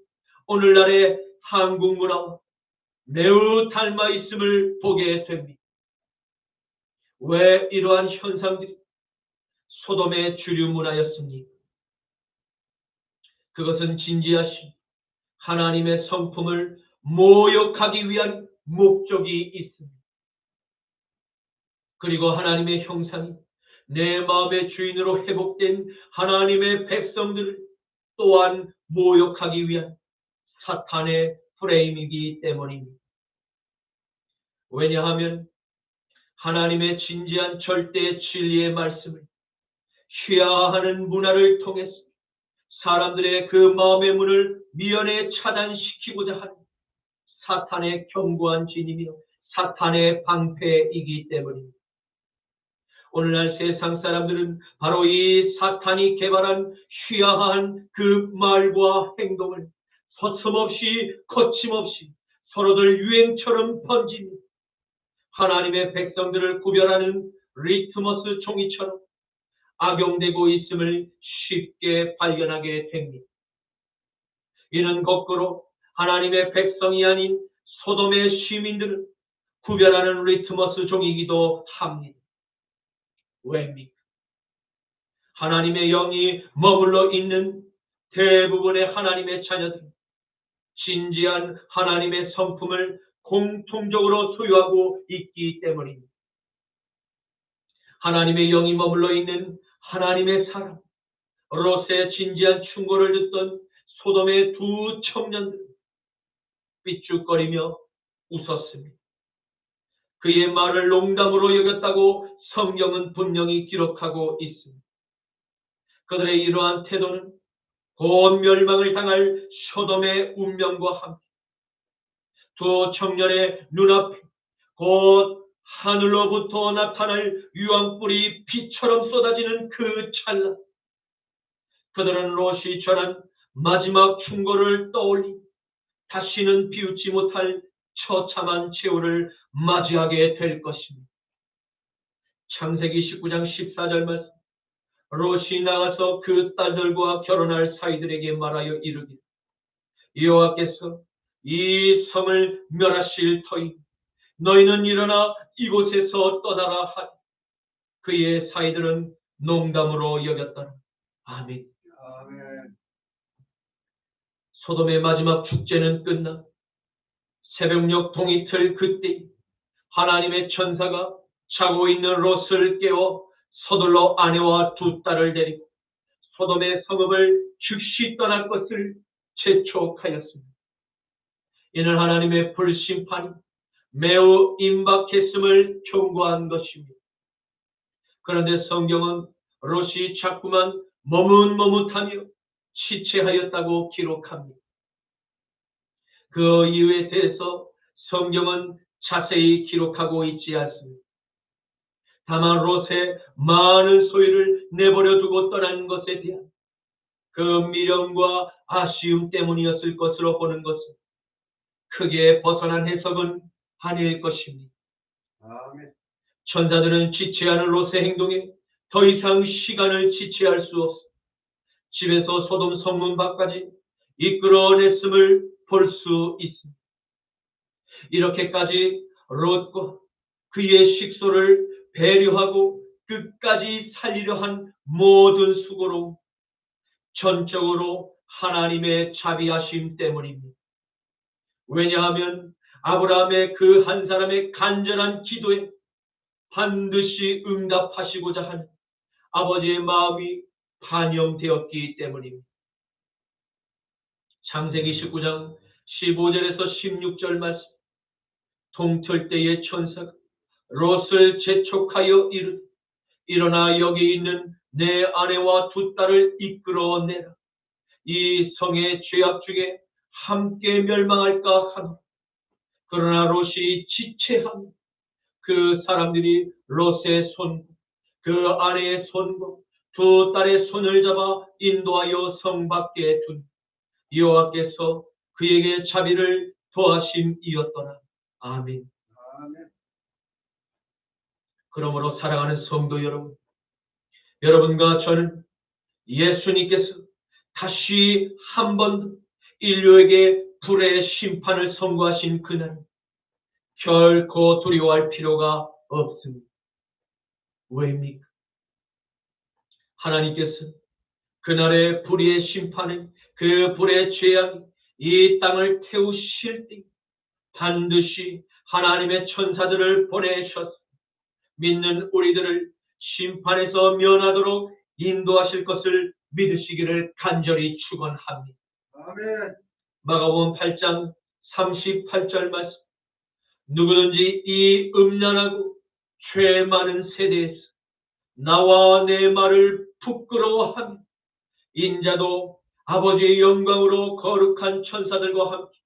A: 오늘날의 한국 문화와 매우 닮아 있음을 보게 됩니다. 왜 이러한 현상들이 소돔의 주류 문화였습니까? 그것은 진지하신 하나님의 성품을 모욕하기 위한 목적이 있습니다. 그리고 하나님의 형상이 내 마음의 주인으로 회복된 하나님의 백성들을 또한 모욕하기 위한 사탄의 프레임이기 때문입니다. 왜냐하면 하나님의 진지한 절대 진리의 말씀을 희화화하는 문화를 통해서 사람들의 그 마음의 문을 미연에 차단시키고자 하는 사탄의 견고한 진이며 사탄의 방패이기 때문입니다. 오늘날 세상 사람들은 바로 이 사탄이 개발한 희화한 그 말과 행동을 서슴없이 거침없이 서로들 유행처럼 번지며 하나님의 백성들을 구별하는 리트머스 종이처럼 악용되고 있음을 쉽게 발견하게 됩니다. 이는 거꾸로 하나님의 백성이 아닌 소돔의 시민들을 구별하는 리트머스 종이기도 합니다. 왜입니까? 하나님의 영이 머물러 있는 대부분의 하나님의 자녀들은 진지한 하나님의 성품을 공통적으로 소유하고 있기 때문입니다. 하나님의 영이 머물러 있는 하나님의 사람, 롯의 진지한 충고를 듣던 소돔의 두 청년들은 삐죽거리며 웃었습니다. 그의 말을 농담으로 여겼다고 성경은 분명히 기록하고 있습니다. 그들의 이러한 태도는 곧 멸망을 당할 소돔의 운명과 함께 두 청년의 눈앞에 곧 하늘로부터 나타날 유황불이 비처럼 쏟아지는 그 찰나, 그들은 롯이 전한 마지막 충고를 떠올리 다시는 비웃지 못할 처참한 최후를 맞이하게 될 것입니다. 창세기 19장 14절 말씀, 롯이 나가서 그 딸들과 결혼할 사이들에게 말하여 이르기를 여호와께서 이 성을 멸하실 터이니 너희는 일어나 이곳에서 떠나라 하니 그의 사이들은 농담으로 여겼더라. 아멘. 소돔의 마지막 축제는 끝나 새벽녘 동이틀 그때 하나님의 천사가 자고 있는 롯을 깨워 서둘러 아내와 두 딸을 데리고 소돔의 성읍을 즉시 떠날 것을 재촉하였습니다. 이는 하나님의 불심판이 매우 임박했음을 경고한 것입니다. 그런데 성경은 롯이 자꾸만 머뭇머뭇하며 지체하였다고 기록합니다. 그 이유에 대해서 성경은 자세히 기록하고 있지 않습니다. 다만 롯의 많은 소유를 내버려 두고 떠나는 것에 대한 그 미련과 아쉬움 때문이었을 것으로 보는 것은 크게 벗어난 해석은 아닐 것입니다. 아멘. 천사들은 지체하는 롯의 행동에 더 이상 시간을 지체할 수 없어 집에서 소돔 성문 밖까지 이끌어냈음을 볼 수 있습니다. 이렇게까지 롯과 그의 식소를 배려하고 끝까지 살리려 한 모든 수고로 전적으로 하나님의 자비하심 때문입니다. 왜냐하면 아브라함의 그 한 사람의 간절한 기도에 반드시 응답하시고자 하는 아버지의 마음이 반영되었기 때문입니다. 창세기 19장 15절에서 16절 말씀, 동틀 때의 천사가 롯을 재촉하여 이르되 일어나 여기 있는 내 아내와 두 딸을 이끌어내라. 이 성의 죄악 중에 함께 멸망할까 하노. 그러나 롯이 지체하며 그 사람들이 롯의 손, 그 아내의 손과 두 딸의 손을 잡아 인도하여 성 밖에 둔 여호와께서 그에게 자비를 도하심이었더라. 아멘. 그러므로 사랑하는 성도 여러분, 여러분과 저는 예수님께서 다시 한 번 인류에게 불의 심판을 선고하신 그날 결코 두려워할 필요가 없습니다. 왜입니까? 하나님께서 그날의 불의의 심판은 그 불의 죄악이 이 땅을 태우실 때 반드시 하나님의 천사들을 보내셔서 믿는 우리들을 심판에서 면하도록 인도하실 것을 믿으시기를 간절히 축원합니다. 아멘. 마가복음 8장 38절 말씀. 누구든지 이 음란하고 죄 많은 세대에서 나와 내 말을 부끄러워하며 인자도 아버지의 영광으로 거룩한 천사들과 함께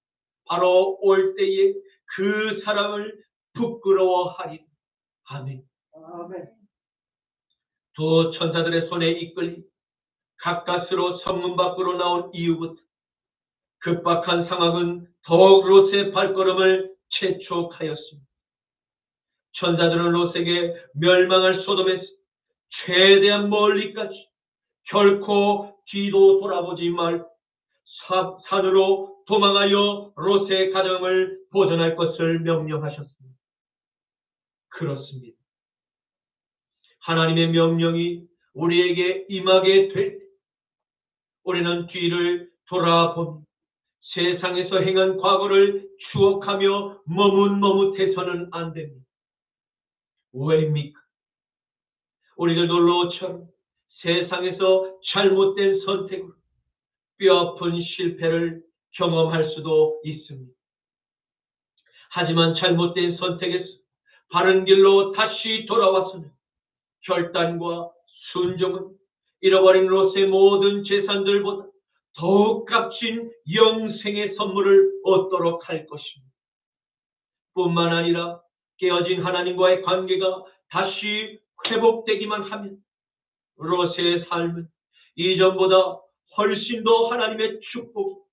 A: 바로 올 때에 그 사람을 부끄러워하리라. 아멘. 아멘. 두 천사들의 손에 이끌리 가까스로 성문 밖으로 나온 이후부터 급박한 상황은 더욱 롯의 발걸음을 재촉하였습니다. 천사들은 롯에게 멸망할 소돔에서 최대한 멀리까지 결코 뒤도 돌아보지 말고 산으로 도망하여 롯의 가정을 보존할 것을 명령하셨습니다. 그렇습니다. 하나님의 명령이 우리에게 임하게 될 때 우리는 뒤를 돌아보며 세상에서 행한 과거를 추억하며 머뭇머뭇해서는 안 됩니다. 왜입니까? 우리들도 롯처럼 세상에서 잘못된 선택으로 뼈아픈 실패를 경험할 수도 있습니다. 하지만 잘못된 선택에서 바른 길로 다시 돌아왔으면 결단과 순종은 잃어버린 롯의 모든 재산들보다 더욱 값진 영생의 선물을 얻도록 할 것입니다. 뿐만 아니라 깨어진 하나님과의 관계가 다시 회복되기만 하면 롯의 삶은 이전보다 훨씬 더 하나님의 축복,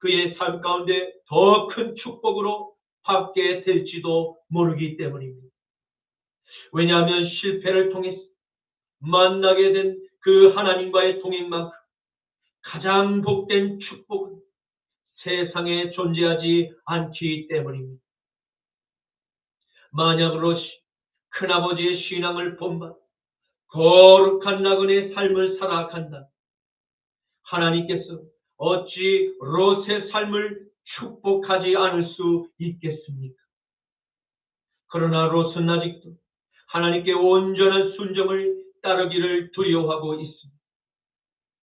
A: 그의 삶 가운데 더 큰 축복으로 받게 될지도 모르기 때문입니다. 왜냐하면 실패를 통해서 만나게 된 그 하나님과의 동행만큼 가장 복된 축복은 세상에 존재하지 않기 때문입니다. 만약 롯이 큰아버지의 신앙을 본받아 거룩한 나그네의 삶을 살아간다, 하나님께서 어찌 롯의 삶을 축복하지 않을 수 있겠습니까? 그러나 롯은 아직도 하나님께 온전한 순종을 따르기를 두려워하고 있습니다.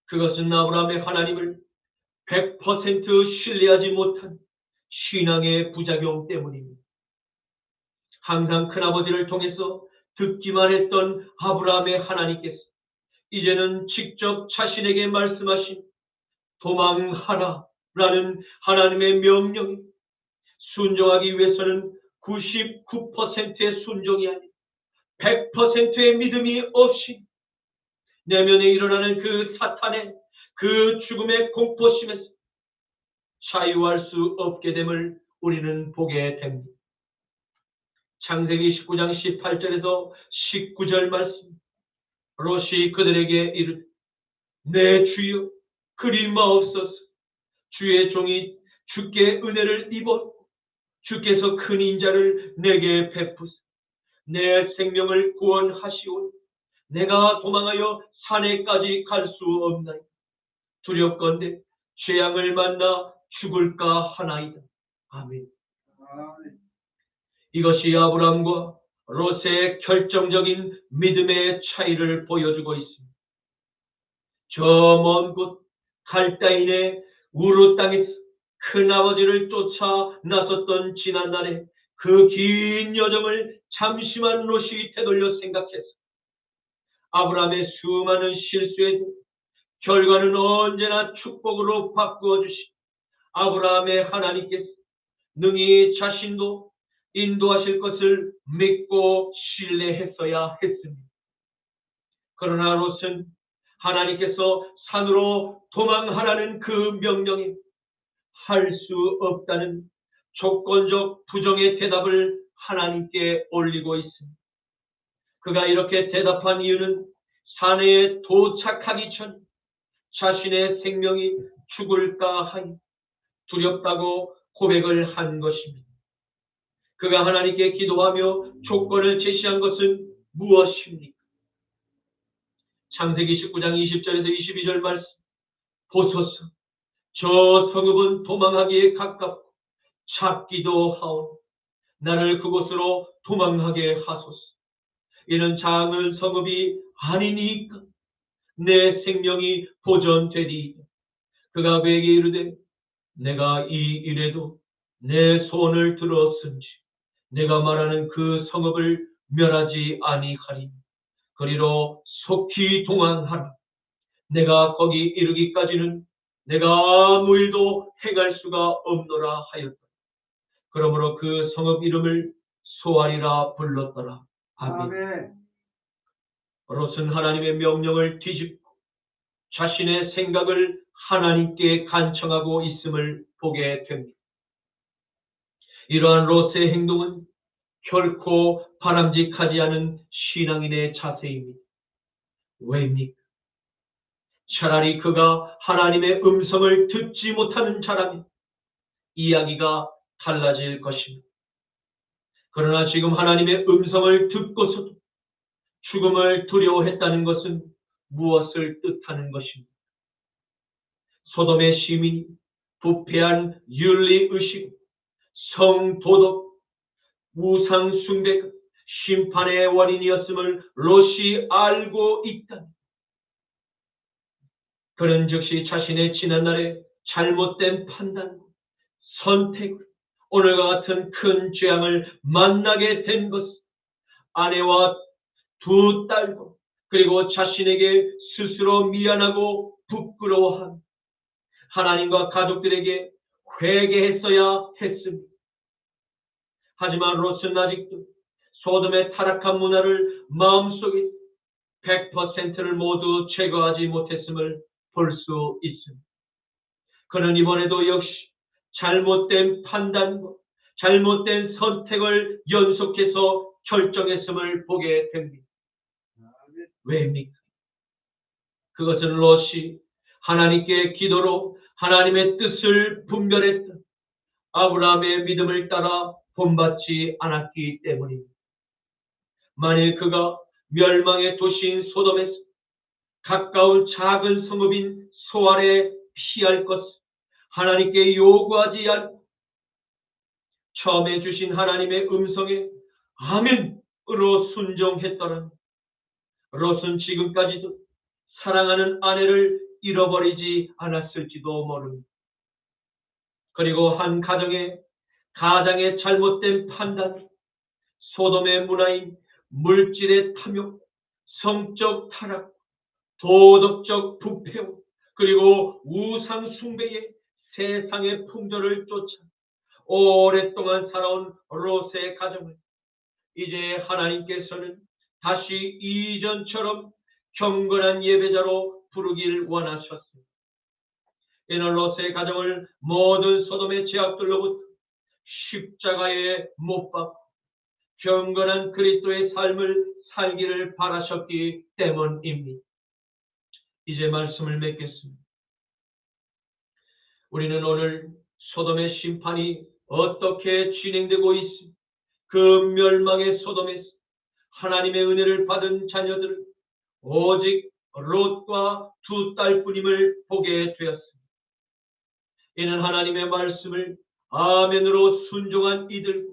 A: 그것은 아브라함의 하나님을 100% 신뢰하지 못한 신앙의 부작용 때문입니다. 항상 큰아버지를 통해서 듣기만 했던 아브라함의 하나님께서 이제는 직접 자신에게 말씀하신 도망하라 라는 하나님의 명령에 순종하기 위해서는 99%의 순종이 아닌 100%의 믿음이 없이 내면에 일어나는 그 사탄의 그 죽음의 공포심에서 자유할 수 없게 됨을 우리는 보게 됩니다. 창세기 19장 18절에서 19절 말씀. 롯이 그들에게 이르되 내 주여 그리 마옵소서. 주의 종이 주께 은혜를 입었고 주께서 큰 인자를 내게 베푸사 내 생명을 구원하시오니 내가 도망하여 산에까지 갈 수 없나이다. 두렵건대 재앙을 만나 죽을까 하나이다. 아멘. 이것이 아브라함과 롯의 결정적인 믿음의 차이를 보여주고 있습니다. 저 먼 곳 갈다인의 우르 땅에서 큰아버지를 쫓아 나섰던 지난날에 그 긴 여정을 잠시만 롯이 되돌려 생각해서 아브라함의 수많은 실수에도 결과는 언제나 축복으로 바꾸어 주신 아브라함의 하나님께서 능히 자신도 인도하실 것을 믿고 신뢰했어야 했습니다. 그러나 롯은 하나님께서 산으로 도망하라는 그 명령에 할 수 없다는 조건적 부정의 대답을 하나님께 올리고 있습니다. 그가 이렇게 대답한 이유는 산해에 도착하기 전 자신의 생명이 죽을까 하니 두렵다고 고백을 한 것입니다. 그가 하나님께 기도하며 조건을 제시한 것은 무엇입니까? 창세기 19장 20절에서 22절 말씀 보소서 저 성읍은 도망하기에 가깝고 작기도 하오니 나를 그곳으로 도망하게 하소서. 이는 작은 성읍이 아니니까 내 생명이 보존되리이다. 그가 그에게 이르되 내가 이 일에도 내 소원을 들었은지 내가 말하는 그 성읍을 멸하지 아니하리니 그리로 속히 도망하라. 내가 거기 이르기까지는 내가 아무 일도 행할 수가 없노라 하였다. 그러므로 그 성읍 이름을 소알이라 불렀더라. 아멘. 롯은 하나님의 명령을 뒤집고 자신의 생각을 하나님께 간청하고 있음을 보게 됩니다. 이러한 롯의 행동은 결코 바람직하지 않은 신앙인의 자세입니다. 왜입니까? 차라리 그가 하나님의 음성을 듣지 못하는 자라면 이야기가 달라질 것입니다. 그러나 지금 하나님의 음성을 듣고서도 죽음을 두려워했다는 것은 무엇을 뜻하는 것입니까? 소돔의 시민이 부패한 윤리의식, 성도덕, 우상숭배가 심판의 원인이었음을 롯이 알고 있다. 그는 즉시 자신의 지난날의 잘못된 판단, 선택, 오늘과 같은 큰 재앙을 만나게 된 것, 아내와 두 딸과 그리고 자신에게 스스로 미안하고 부끄러워한 하나님과 가족들에게 회개했어야 했습니다. 하지만 롯은 아직도 소돔의 타락한 문화를 마음속에 100%를 모두 제거하지 못했음을 볼 수 있습니다. 그는 이번에도 역시 잘못된 판단과 잘못된 선택을 연속해서 결정했음을 보게 됩니다. 왜입니까? 그것은 롯이 하나님께 기도로 하나님의 뜻을 분별했다. 아브라함의 믿음을 따라 본받지 않았기 때문입니다. 만일 그가 멸망의 도시인 소돔에서 가까운 작은 성읍인 소알에 피할 것을 하나님께 요구하지 않고 처음에 주신 하나님의 음성에 아멘으로 순종했더라면 롯은 지금까지도 사랑하는 아내를 잃어버리지 않았을지도 모릅니다. 그리고 한 가정의 잘못된 판단, 소돔의 문화인 물질의 탐욕, 성적 타락, 도덕적 부패, 그리고 우상 숭배의 세상의 풍조를 쫓아 오랫동안 살아온 롯의 가정을 이제 하나님께서는 다시 이전처럼 경건한 예배자로 부르길 원하셨습니다. 이는 롯의 가정을 모든 소돔의 죄악들로부터 십자가에 못 박고 경건한 그리스도의 삶을 살기를 바라셨기 때문입니다. 이제 말씀을 맺겠습니다. 우리는 오늘 소돔의 심판이 어떻게 진행되고 있으며 그 멸망의 소돔에서 하나님의 은혜를 받은 자녀들은 오직 롯과 두 딸뿐임을 보게 되었습니다. 이는 하나님의 말씀을 아멘으로 순종한 이들,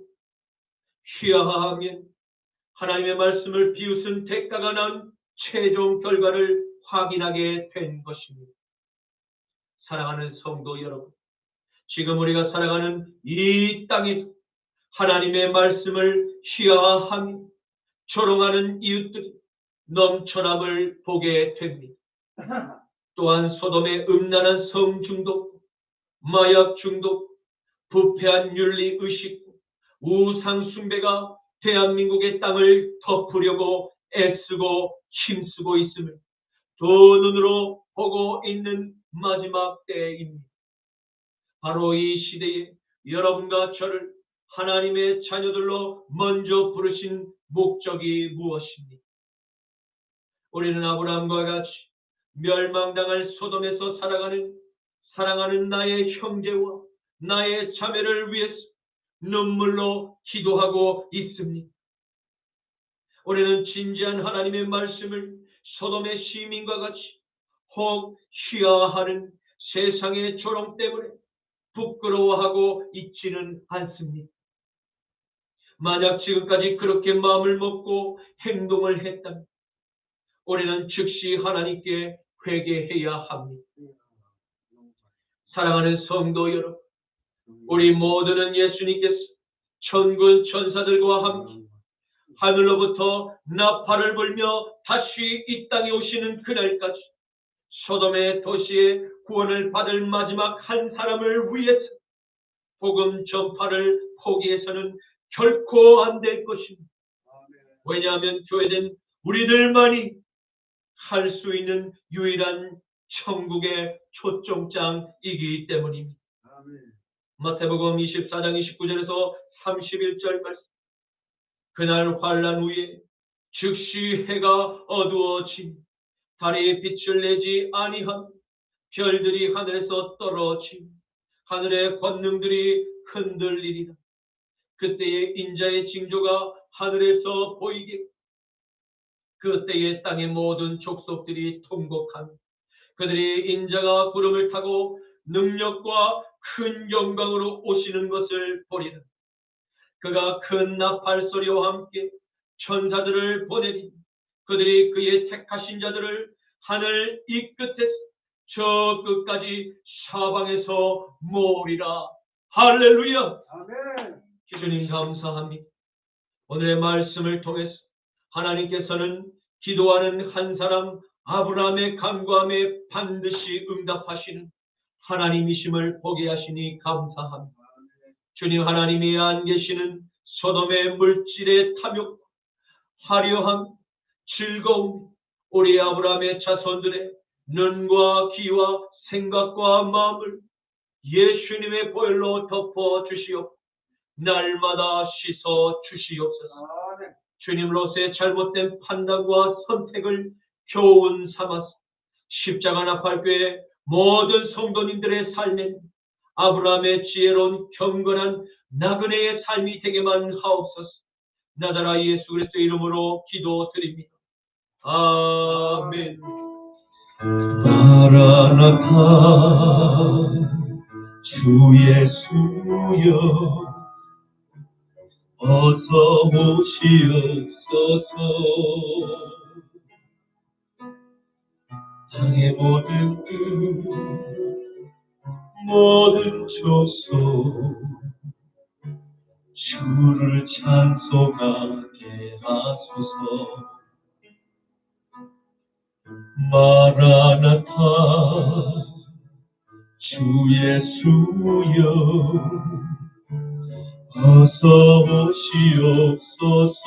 A: 취하하면 하나님의 말씀을 비웃은 대가가 난 최종 결과를 확인하게 된 것입니다. 사랑하는 성도 여러분, 지금 우리가 살아가는 이 땅에 하나님의 말씀을 희화하며 조롱하는 이웃들이 넘쳐남을 보게 됩니다. 또한 소돔의 음란한 성중독, 마약 중독, 부패한 윤리의식, 우상숭배가 대한민국의 땅을 덮으려고 애쓰고 힘쓰고 있음을 두 눈으로 보고 있는 마지막 때입니다. 바로 이 시대에 여러분과 저를 하나님의 자녀들로 먼저 부르신 목적이 무엇입니까? 우리는 아브라함과 같이 멸망당할 소돔에서 사랑하는 나의 형제와 나의 자매를 위해서 눈물로 기도하고 있습니다. 우리는 진지한 하나님의 말씀을 소돔의 시민과 같이 혹 희화하는 세상의 조롱 때문에 부끄러워하고 있지는 않습니다. 만약 지금까지 그렇게 마음을 먹고 행동을 했다면 우리는 즉시 하나님께 회개해야 합니다. 사랑하는 성도 여러분, 우리 모두는 예수님께서 천군 천사들과 함께 하늘로부터 나팔을 불며 다시 이 땅에 오시는 그날까지 소돔의 도시의 구원을 받을 마지막 한 사람을 위해서 복음 전파를 포기해서는 결코 안 될 것입니다. 왜냐하면 교회는 우리들만이 할 수 있는 유일한 천국의 초청장이기 때문입니다. 마태복음 24장 29절에서 31절 말씀. 그날 환난 후에 즉시 해가 어두워지며 달이 빛을 내지 아니하며 별들이 하늘에서 떨어지며 하늘의 권능들이 흔들리리라. 그때에 인자의 징조가 하늘에서 보이게 그때에 땅의 모든 족속들이 통곡하며 그들이 인자가 구름을 타고 능력과 큰 영광으로 오시는 것을 보리라. 그가 큰 나팔 소리와 함께 천사들을 보내리니 그들이 그의 택하신 자들을 하늘 이 끝에서 저 끝까지 사방에서 모으리라. 할렐루야.
B: 아멘.
A: 주님 감사합니다. 오늘의 말씀을 통해서 하나님께서는 기도하는 한 사람 아브라함의 간구함에 반드시 응답하시는 하나님이심을 보게 하시니 감사합니다. 주님, 하나님이 안 계시는 소돔의 물질의 탐욕, 화려함, 즐거움, 우리 아브라함의 자손들의 눈과 귀와 생각과 마음을 예수님의 보혈로 덮어 주시옵고 날마다 씻어 주시옵소서. 주님으로서의 잘못된 판단과 선택을 교훈 삼아서 십자가 나팔교회 모든 성도님들의 삶엔 아브라함의 지혜로운 경건한 나그네의 삶이 되게만 하옵소서. 나다라 예수 그리스도의 이름으로 기도드립니다. 아멘. 마라나타 주 예수여 어서 오시옵소서. 땅의 모든 족속 주를 찬송하게 하소서. 마라나타 주 예수여 어서 오시옵소서.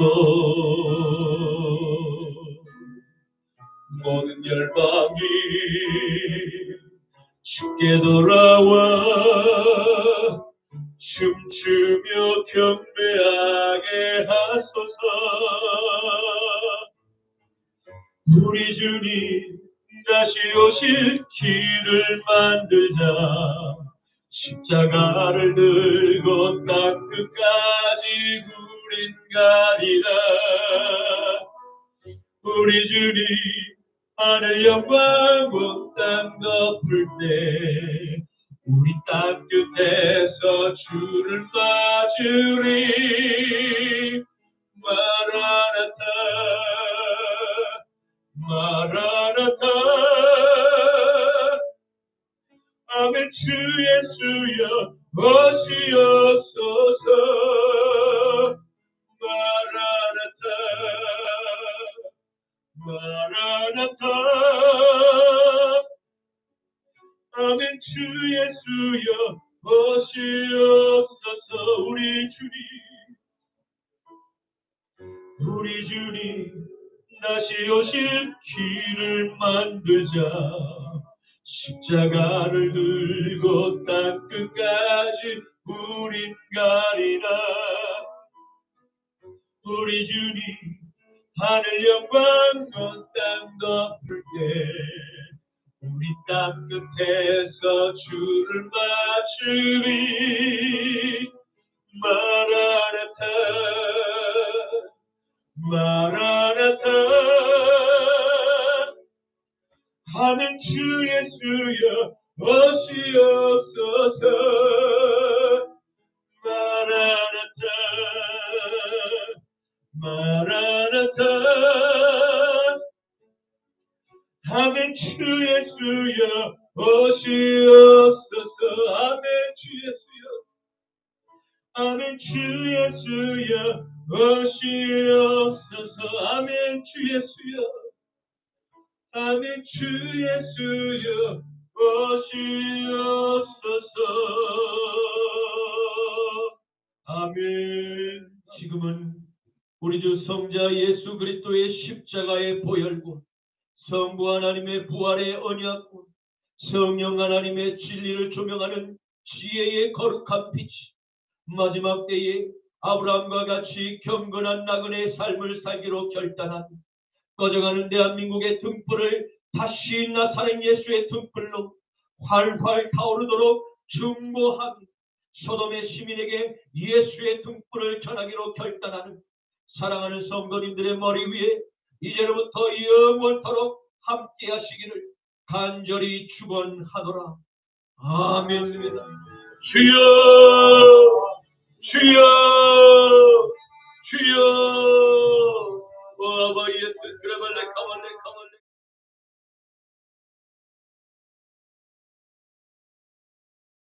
A: 모든 열방이 주께 돌아와 춤추며 경배하게 하소서. 우리 주님 다시 오실 길을 만들자. 십자가를 들고 땅 끝까지 우린 가리라. 우리 주님 하늘 영광 온 땅 덮을 때 우리 땅 끝에서 주를 맞으리. 마라나타 마라나타 아멘. 주 예수여 오시옵소서. 마라나타 아멘. 주 예수여 오시옵소서. 우리 주님 다시 오실 길을 만들자. 십자가를 들고 땅 끝까지 우리 우리 주님 하늘 영광 땅 덮을 때 우리 땅 끝에서 주를 맞으리 마라나타 마라나타 하는 주 예수여 오시옵소서 마라나타 마라나타 아멘 주 예수여 오시옵소서 아멘 주 예수여 아멘 주 예수여 오시옵소서 아멘 주 예수여 아멘 주 예수여 오시옵소서 아멘. 지금은 우리 주 성자 예수 그리스도의 십자가의 보혈과 성부 하나님의 부활의 언약과 성령 하나님의 진리를 조명하는 지혜의 거룩한 빛이 마지막 때에 아브라함과 같이 경건한 나그네의 삶을 살기로 결단한 꺼져가는 대한민국의 등불을 다시 나사렛 예수의 등불로 활활 타오르도록 중보하며 소돔의 시민에게 예수의 등불을 전하기로 결단하는 사랑하는 성도님들의 머리 위에 이제로부터 영원토록 함께 하시기를 간절히 축원하노라. 아멘입니다. 주여 주여